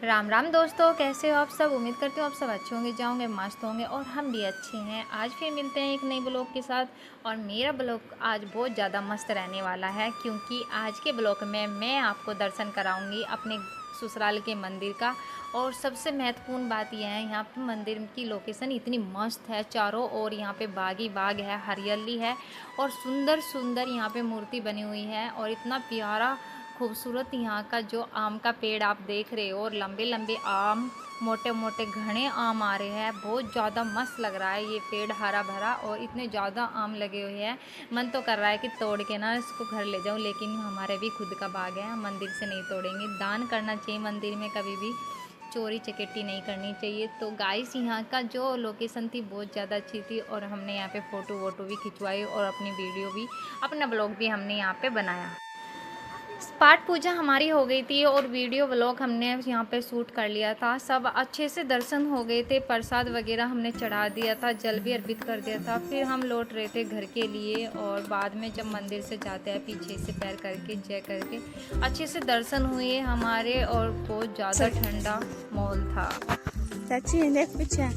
राम राम दोस्तों, कैसे हो आप सब। उम्मीद करती हूँ आप सब अच्छे होंगे, जाओगे मस्त होंगे और हम भी अच्छे हैं। आज फिर मिलते हैं एक नई ब्लॉग के साथ। और मेरा ब्लॉग आज बहुत ज़्यादा मस्त रहने वाला है, क्योंकि आज के ब्लॉग में मैं आपको दर्शन कराऊंगी अपने ससुराल के मंदिर का। और सबसे महत्वपूर्ण बात यह है, यहाँ पर मंदिर की लोकेशन इतनी मस्त है, चारों ओर यहाँ पे बाग ही बाग है, हरियाली है और सुंदर सुंदर यहाँ पे मूर्ति बनी हुई है। और इतना प्यारा खूबसूरत यहाँ का जो आम का पेड़ आप देख रहे हो, और लंबे लंबे आम, मोटे मोटे घने आम आ रहे हैं। बहुत ज़्यादा मस्त लग रहा है ये पेड़, हरा भरा, और इतने ज़्यादा आम लगे हुए हैं। मन तो कर रहा है कि तोड़ के ना इसको घर ले जाऊँ, लेकिन हमारे भी खुद का बाग है, मंदिर से नहीं तोड़ेंगे। दान करना चाहिए मंदिर में, कभी भी चोरी चकेटी नहीं करनी चाहिए। तो गाइस, यहाँ का जो लोकेशन थी बहुत ज़्यादा अच्छी थी, और हमने यहाँ पे फ़ोटो वोटो भी खिंचवाई और अपनी वीडियो भी, अपना ब्लॉग भी हमने यहाँ पे बनाया। पाठ पूजा हमारी हो गई थी और वीडियो व्लॉग हमने यहाँ पे शूट कर लिया था। सब अच्छे से दर्शन हो गए थे, प्रसाद वगैरह हमने चढ़ा दिया था, जल भी अर्पित कर दिया था। फिर हम लौट रहे थे घर के लिए, और बाद में जब मंदिर से जाते हैं पीछे से पैर करके जय करके अच्छे से दर्शन हुए हमारे, और बहुत ज़्यादा ठंडा माहौल था। चाची देख पीछे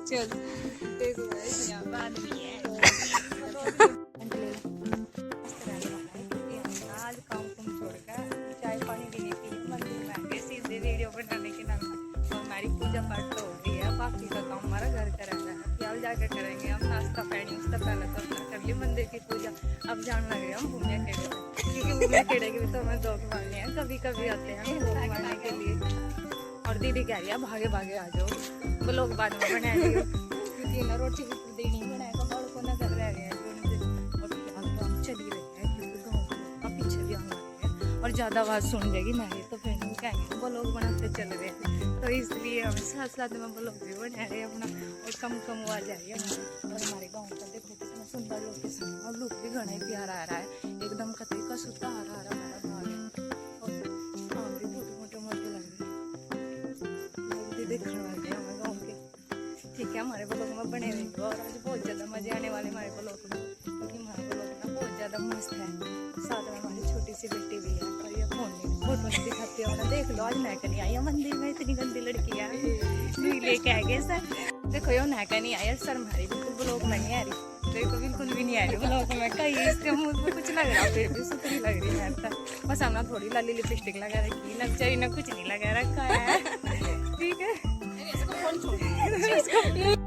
चल आज काम कुम छोड़कर चाय पानी भी नहीं पी, मंदिर में आके सीधे वीडियो बनाने के नाम तो हमारी पूजा पाठ तो हो गई है। बाकी का काम हमारा घर का रह रहा है, क्या जाकर करेंगे हम नाश्ता पानी। उसका पहले तो अपना कर लिया मंदिर की पूजा। अब जान लग रहे हम भूमिया खेड़े, क्योंकि भूमिया खेड़े के भी तो हमें दो मारने हैं, कभी कभी आते हैं हम मारने के लिए। और दीदी कह रही है भागे भागे आ जाओ, वो लोग बाद में बना लियो, क्योंकि ना रोटी देनी बनाएगा बड़ को ना कर रह गए हैं। और हम चली रहे हैं, क्योंकि गाँव का पीछे भी आना है और ज़्यादा आवाज़ सुन जाएगी मेरी, तो फिर हम कहेंगे वो लोग बनाते चल रहे हैं। तो इसलिए हम साथ साथ में वो लोग भी बना रहे हैं अपना, और कम कम आवाज़ आ रही है। और हमारे गाँव का देखो कितना सुंदर लोकेशन, और लोग भी घना ही प्यारा आ रहा है, एकदम कतई का सूता हरा हरा हमारा भाग है। और आम भी बहुत मोटे मोटे लग रहे हैं, लोग भी देखने वाले हैं हमारे गाँव के। ठीक है, हमारे ब्लॉग में बने रहिए, और आज बहुत ज़्यादा मजे आने वाले हमारे ब्लॉग में, क्योंकि हमारा ब्लॉग ना बहुत ज़्यादा मस्त है। साथ में हमारी छोटी सी बेटी भी है, और ये फोटो नहीं दिखाती है ना, देख लो आज मैं नहीं आई मंदिर में, इतनी गंदी लड़की है लेके आ गए सर। देखो यो नहका नहीं आया सर, हमारी बिल्कुल ब्लॉग में नहीं आ रही, देखो बिल्कुल भी नहीं आ रही ब्लॉग में। कहीं इसके मुँह में कुछ लग रहा, फिर भी सुथरी लग रही है। बस हमने थोड़ी लाली लिपस्टिक लगा रखी, लग्जरी ना कुछ नहीं लगा रखा है। ठीक है,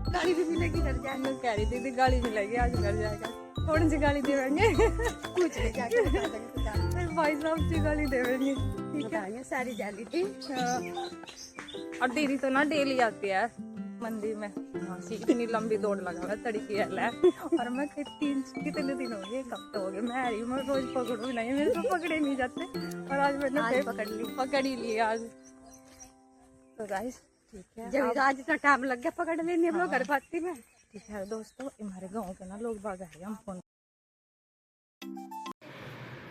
गाड़ी भी मिलेगी घर जाएंगे, कह रही दीदी गाड़ी मिलेगी आज घर जाएगा, थोड़ी सी गाड़ी देवेंगे कुछ नहीं जाकर भाई साहब की गाड़ी देवेंगे। ठीक है, सारी जाली थी। और दीदी तो ना डेली आती है मंदिर में, इतनी लंबी दौड़ लगा है तड़की है। और मैं कितने दिन हो गए, एक हफ्ते हो गए मैं आ रही हूँ, मैं रोज पकड़ू नहीं, मेरे तो पकड़े नहीं जाते, और आज मैंने पकड़ ही ली आज। तो गाइस ठीक है, जब आज इतना टाइम लग गया पकड़ लेनी हम लोग घर पाती में। ठीक है दोस्तों, हमारे गाँव के ना लोग बाग आए, हम फोन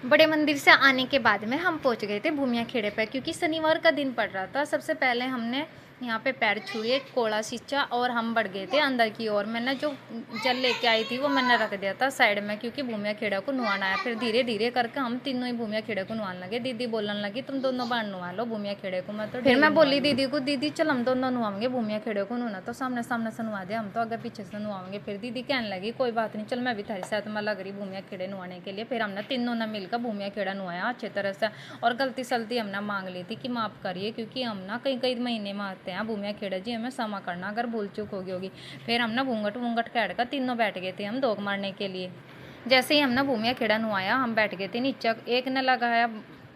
बड़े मंदिर से आने के बाद में हम पहुंच गए थे भूमिया खेड़े पर, क्योंकि शनिवार का दिन पड़ रहा था। सबसे पहले हमने यहाँ पे पैर छुए, कोड़ा सींचा, और हम बढ़ गए थे अंदर की ओर। मैंने जो जल लेके आई थी वो मैंने रख दिया था साइड में, क्योंकि भूमिया खेड़ा को नुआना है। फिर धीरे धीरे करके हम तीनों ही भूमिया खेड़े को नुआने लगे। दीदी बोलने लगी तुम दोनों बार नुआ लो भूमिया खेड़े को। मैं तो फिर मैं बोली दीदी को, दीदी चल हम दोनों नुआएंगे भूमिया खेड़े को, नुना तो सामने सामने से नुआ दे, हम तो आगे पीछे से नुआएंगे। फिर दीदी कहने लगी कोई बात नहीं, चल मैं भी थारी साथ में लग रही भूमिया खेड़े नुआने के लिए। फिर हमने तीनों ने मिलकर भूमिया खेड़ा नुआया अच्छे तरह से। और गलती सलती हमने मांग ली थी कि माफ़ करिए, क्योंकि हम ना कई कई महीने में आते हैं भूमिया खेड़ा जी, हमें क्षमा करना अगर भूल चूक होगी। फिर हम ना घूंघट वूंघट काट कर तीनों बैठ गए थे हम दोग मारने के लिए। जैसे ही हमने भूमिया खेड़ा नुआया हम बैठ गए थे नीचे। एक ने लगाया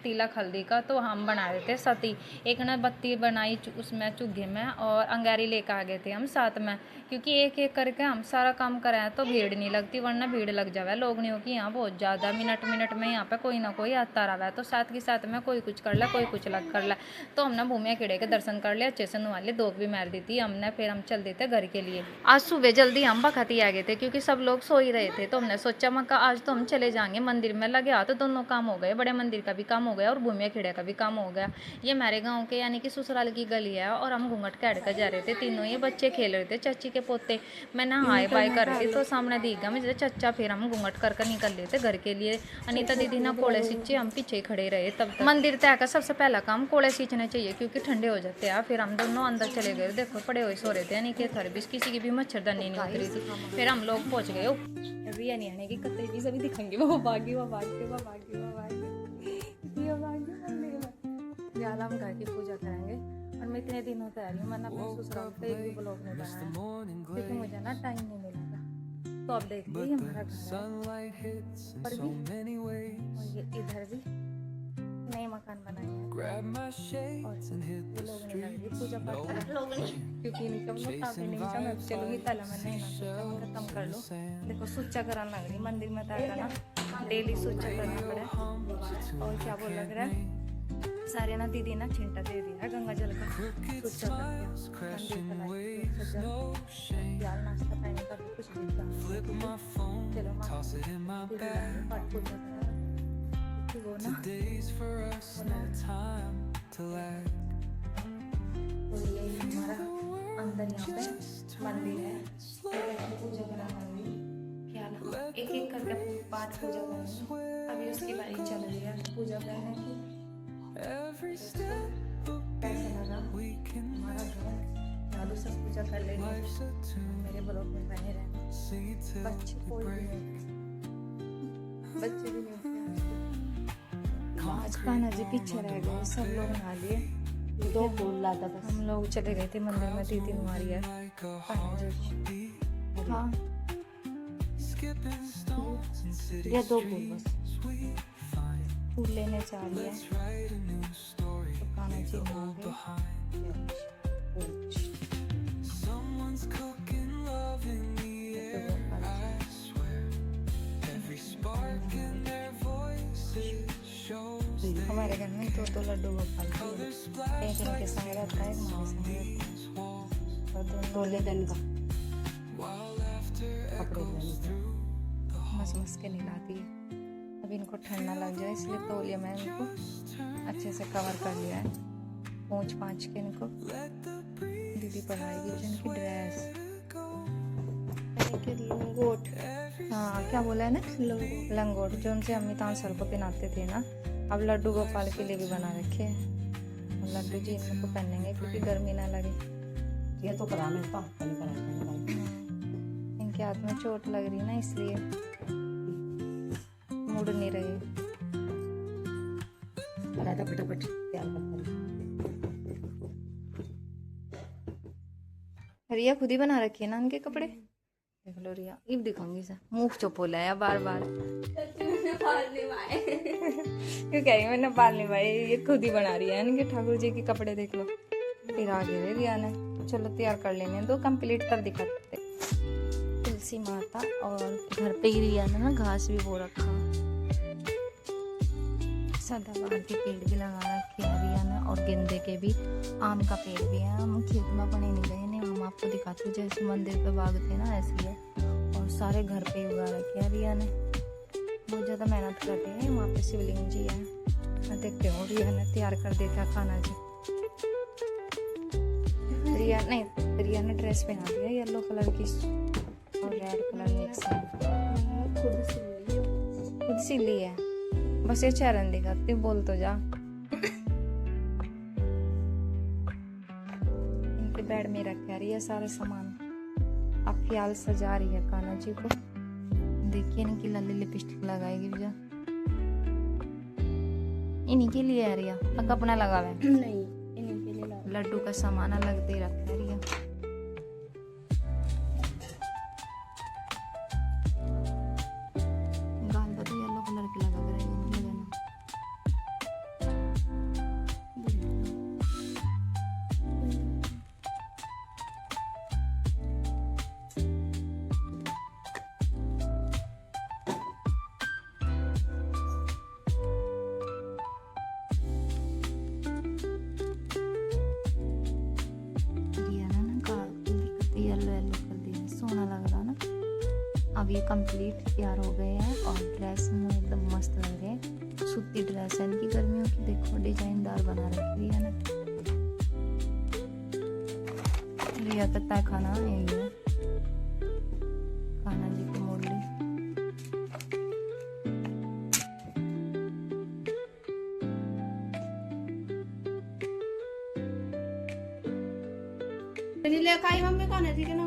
तिलक हल्दी का, तो हम बना रहे थे सती। एक ने बत्ती बनाई उसमें चुग्गे में, और अंगारी लेकर आ गए थे हम साथ में, क्योंकि एक एक करके हम सारा काम कराएं तो भीड़ नहीं लगती, वरना भीड़ लग जावे लोग नहीं हो कि यहाँ बहुत ज़्यादा मिनट मिनट में यहाँ पे कोई ना कोई आता रहा है। तो साथ के साथ में कोई कुछ कर ले, कोई कुछ लग कर ले। तो हमने भूमिया खेड़े के दर्शन कर लिए, अच्छे से नुआ लिए, दोग भी मार दी थी हमने। फिर हम चल देते घर के लिए। आज सुबह जल्दी हम बखत ही आ गए थे, क्योंकि सब लोग सो ही रहे थे। तो हमने सोचा मैं आज तो हम चले जाएंगे मंदिर में, लगे हाथ तो दोनों काम हो गए, बड़े मंदिर का भी काम हो गया और भूमिया खेड़े का भी काम हो गया। ये हमारे गांव के यानी कि ससुराल की गली है और हम घूंघट काट कर जा रहे थे तीनों, ये बच्चे खेल रहे थे चाची के पोते। मैं ना हाय बाय कर रही थी तो सामने दिख गया मुझे चच्चा, फिर हम घूंघट कर निकल रहे थे घर के लिए। अनीता दीदी ना कोड़े सींचे, हम पीछे ही खड़े रहे तब तक। मंदिर तय का सबसे पहला काम कोड़े सींचने चाहिए क्योंकि ठंडे हो जाते हैं। फिर हम दोनों अंदर चले गए, देखो पड़े हुए सो रहे थे यानी कि थर भी किसी की भी मच्छरदानी नहीं उतरी थी। फिर हम लोग पहुंच गए रिया नहीं आने की कतई भी सभी दिखाएंगे, वो भागी वो भागी वो भागी वो भागी ये भागी मंदिर में। फिलहाल हम घर की पूजा करेंगे और मैं इतने दिनों से आ रही हूँ, मैंने अपने ससुराल पे एक भी ब्लॉग नहीं बनाया क्योंकि मुझे ना टाइम नहीं मिलता। तो अब देख लीजिए हमारा घर है पर भी, और ये इधर भी नए मकान बनाए हैं और ये लोग नहीं लग रही पूजा पाठ कर लोग नहीं क्योंकि इनका मतलब काफी नहीं था। मैं चलूंगी पहले मैं नहीं ना सोचा खत्म कर लो। देखो सुच्चा कराने लग रही मंदिर में तय ना, डेली सुच्चा करना पड़े। और क्या बोल लग रहा है सारे ना दीदी ना छिंटा दे दिया गंगा जल का सुच्चा करके यार नाश्ता पानी का भी कुछ नहीं था। चलो पाठ पूजा करा वो ना तो ये हमारा अंदर यहाँ पे मंदिर है, पूजा करा क्या एक एक करके पाठ पूजा करेंगे। अभी उसकी बारी चल रही है पूजा करने की। कैसा लगा हमारा घर, चालू सब पूजा कर लेंगे, मेरे ब्लॉग में बने रहना। बच्चे कोई भी नहीं, बच्चे भी नहीं आज खाना जी पीछे रह गए, सब लोग नहा लिए। दो फूल लाता था, हम लोग चले गए थे मंदिर में, दीदी हमारी है हाँ ये दो फूल बस फूल लेने चाह रही है तो खाना चाहिए। हमारे घर में दो लड्डू गोपाल एक इनके संग रहता है, हमारे संग रहता है और दोनों दिन का कपड़े मस के नहलाती है। अब इनको ठंडा लग जाए इसलिए तौलिया मैं इनको अच्छे से कवर कर लिया है, पोंछ पाँच के इनको। दीदी पहनाएगी जो इनकी ड्रेस लंगोट, हाँ क्या बोला है ना लंगोट, जो उनसे अम्मी तानसर को पहनाते थे ना। अब लड्डू गोपाल के लिए भी बना रखे हैं, लड्डू जी इनको पहनेंगे क्योंकि गर्मी ना लगे। ये तो करा मिलता इनके हाथ में चोट लग रही ना इसलिए मुड़ नहीं रहे। फटाफट रिया खुद ही बना रखी है ना उनके कपड़े, देख लो रिया इब दिखाऊंगी सर मुंह चुप हो लाया बार बार क्यों कह रही है मैंने बाल निभाए, ये खुद ही बना रही है इनके ठाकुर जी के कपड़े देख लो। फिर आगे रे रिया ने चलो तैयार कर लेने दो कंप्लीट तब दिखाते। तुलसी माता और घर पे ही रिया ने ना घास भी बो रखा, सदाबहार के पेड़ भी लगा रखे हैं रिया ने और गेंदे के भी, आम का पेड़ भी है। हम खेत में पड़े नहीं गए नहीं, हम आपको दिखाते जैसे मंदिर पे बाग थे ना ऐसे ही है और सारे घर पे उगा रखे हैं रिया ने। बहुत ज़्यादा मेहनत करते हैं, वहाँ पे शिवलिंग जी है। मैं देखते हूँ रिया ने तैयार कर दिया क्या खाना जी। रिया ने ड्रेस पहना दिया येलो कलर की और रेड कलर मिक्स है, खुद सिली है। बस ये चरण दिखाती बोल तो जा। इनके बेड में रखा रही है सारे सामान। अब ख्याल सजा रही है कान्हा जी को, देखिए इनकी लाली लिपस्टिक लगाएगी भैया, इन्हीं के लिए है रिया पक्का अपना लगा हुआ है नहीं, इन्हीं के लिए लड्डू का सामान अलग दे रखा है रिया। गाल तो येलो कलर की लगा कर अब ये कंप्लीट तैयार हो गए हैं और ड्रेस में एकदम मस्त लग रहे हैं, सूती ड्रेस है इनकी गर्मियों की, देखो डिजाइनदार बना रखी है ना। लिया करता है खाना यही है, खाना जी को मोड़ ली। लेकाई मम्मी खाने थी ना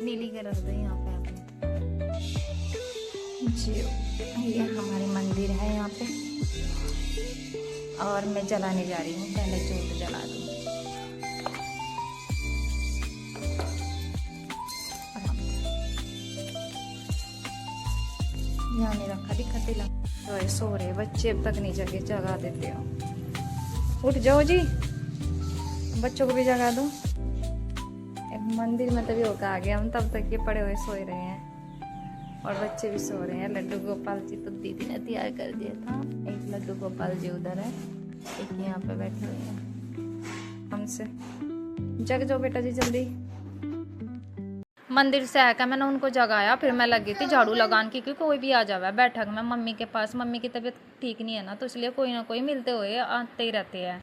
नीली के रख दे यहाँ पे आपने जी। ये हमारी मंदिर है यहाँ पे, और मैं जलाने जा रही हूँ, पहले जोत जला दूँ। यहाँ नहीं रखा दिखा दिला तो सो रहे बच्चे, अब तक नहीं जगे, जगा देते हो। उठ जाओ जी, बच्चों को भी जगा दो। मंदिर में तभी होकर आ गया हम, तब तक ये पड़े हुए सोए रहे हैं और बच्चे भी सो रहे हैं। लड्डू गोपाल जी तो दीदी ने तैयार कर दिया था, एक लड्डू गोपाल जी उधर है, एक यहाँ पे बैठे हुए हैं हमसे। जग जाओ बेटा जी जल्दी। मंदिर से आकर मैंने उनको जगाया, फिर मैं लगी थी झाड़ू लगाने की, क्योंकि कोई भी आ जावा बैठक में मम्मी के पास। मम्मी की तबीयत ठीक नहीं है ना, तो इसलिए कोई ना कोई मिलते हुए आते ही रहते हैं।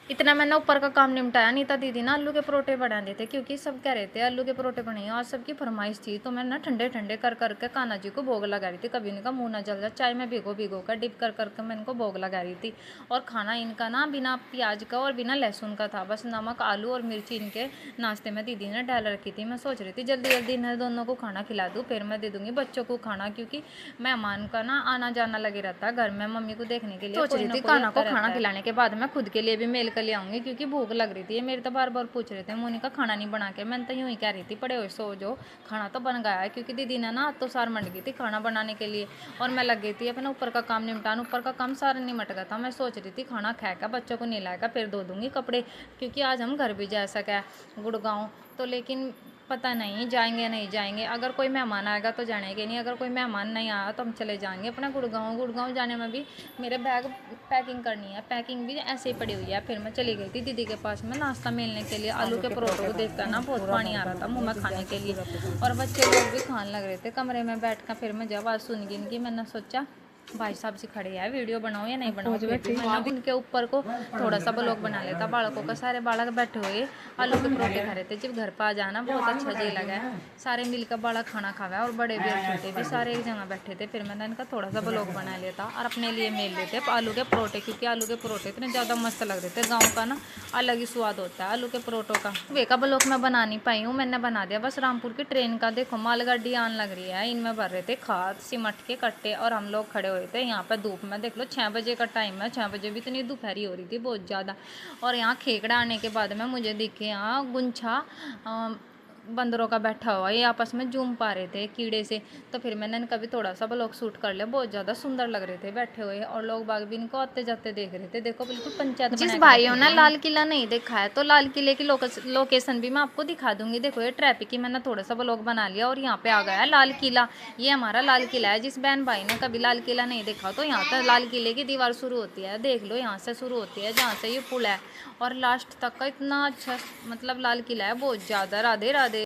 इतना मैंने ऊपर का काम निपटाया। नीता दीदी ना आलू के परोठे बना देते, क्योंकि सब कह रहे थे आलू के परोठे बनाइए, और सबकी फरमाइश थी। तो मैं ना ठंडे ठंडे कर करके कान्हा जी को भोग लगा रही थी। कभी इनका मुंह ना जल जाए, चाय में भिगो भिगो कर डिप कर करके मैं इनको भोग लगा रही थी। और खाना इनका ना बिना प्याज का और बिना लहसुन का था, बस नमक आलू और मिर्ची इनके नाश्ते में दीदी ने डाल रखी थी। मैं सोच रही थी जल्दी जल्दी इन्हें दोनों को खाना खिला दूँ, फिर मैं दे दूँगी बच्चों को खाना, क्योंकि मेहमान का ना आना जाना लगे रहता है घर में, मम्मी को देखने के लिए। सोच रही थी कान्हा को खाना खिलाने के बाद मैं खुद के लिए भी मेल कर ले आऊँगी, क्योंकि भूख लग रही थी। मेरे तो बार बार पूछ रहे थे मोनिका खाना नहीं बना के। मैं तो यूं ही कह रही थी पड़े हुए सो जो, खाना तो बन गया है, क्योंकि दीदी ने ना तो सार मंड गई थी खाना बनाने के लिए, और मैं लग गई थी अपना ऊपर का काम निपटान। ऊपर का काम सारा निमट गया था। मैं सोच रही थी खाना खाएगा, बच्चों को नहीं लाएगा, फिर धो दूंगी कपड़े, क्योंकि आज हम घर भी जा सका है गुड़गांव। तो लेकिन पता नहीं जाएंगे नहीं जाएंगे, अगर कोई मेहमान आएगा तो जानेंगे नहीं, अगर कोई मेहमान नहीं आया तो हम चले जाएंगे अपना गुड़गांव। गुड़गांव जाने में भी मेरे बैग पैकिंग करनी है, पैकिंग भी ऐसे ही पड़ी हुई है। फिर मैं चली गई थी दीदी के पास में नाश्ता मिलने के लिए। आलू के परोठे को देखकर ना बहुत पानी आ रहा था मुँह में खाने के लिए, और बच्चे लोग भी खाने लग रहे थे कमरे में बैठ कर। फिर मैं जब आज सुन गई इनकी, मैंने सोचा भाई साहब से खड़े हैं, वीडियो बनाओ या नहीं बनाओ। मैंने उनके ऊपर को थोड़ा सा ब्लॉग बना लेता बालकों का। सारे बालक बैठे हुए आलू के परोठे खा रहे थे। जब घर पर आ जाना बहुत अच्छा जी लगा है, सारे मिलकर बालक खाना खावा, और बड़े भी और छोटे भी सारे एक जगह बैठे थे। फिर मैंने इनका थोड़ा सा ब्लॉग बना लिया था, और अपने लिए मेल लेते आलू के परोठे, क्योंकि आलू के परोठे इतने ज़्यादा मस्त लग रहे थे। गाँव का ना अलग ही स्वाद होता है आलू के परोठों का। वे का ब्लॉग मैं बना नहीं पाई हूँ, मैंने बना दिया बस रामपुर की ट्रेन का। देखो मालगाड़ी आने लग रही है, इनमें भर रहे थे खाद सीमट के कट्टे, और हम लोग खड़े हुए थे यहाँ पर धूप में। देख लो 6 बजे का टाइम है, 6 बजे भी इतनी दोपहरी हो रही थी बहुत ज़्यादा। और यहाँ खेकड़ा आने के बाद में मुझे दिखे यहाँ गुंछा बंदरों का बैठा हुआ, ये आपस में जूम पा रहे थे कीड़े से। तो फिर मैंने इनका भी थोड़ा सा ब्लॉग शूट कर लिया, बहुत ज़्यादा सुंदर लग रहे थे बैठे हुए, और लोग बाग भी इनको आते जाते देख रहे थे। देखो बिल्कुल पंचायत। जिस भाइयों ने लाल किला नहीं देखा है तो लाल किले की लोकेशन भी मैं आपको दिखा दूंगी। देखो ये ट्रैफिक की मैंने थोड़ा सा ब्लॉग बना लिया, और यहाँ पे आ गया है लाल किला। ये हमारा लाल किला है। जिस बहन भाई ने कभी लाल किला नहीं देखा तो यहाँ तक लाल किले की दीवार शुरू होती है, देख लो यहाँ से शुरू होती है, जहाँ से ये पुल है, और लास्ट तक का इतना अच्छा मतलब लाल किला है, बहुत ज़्यादा। राधे राधे।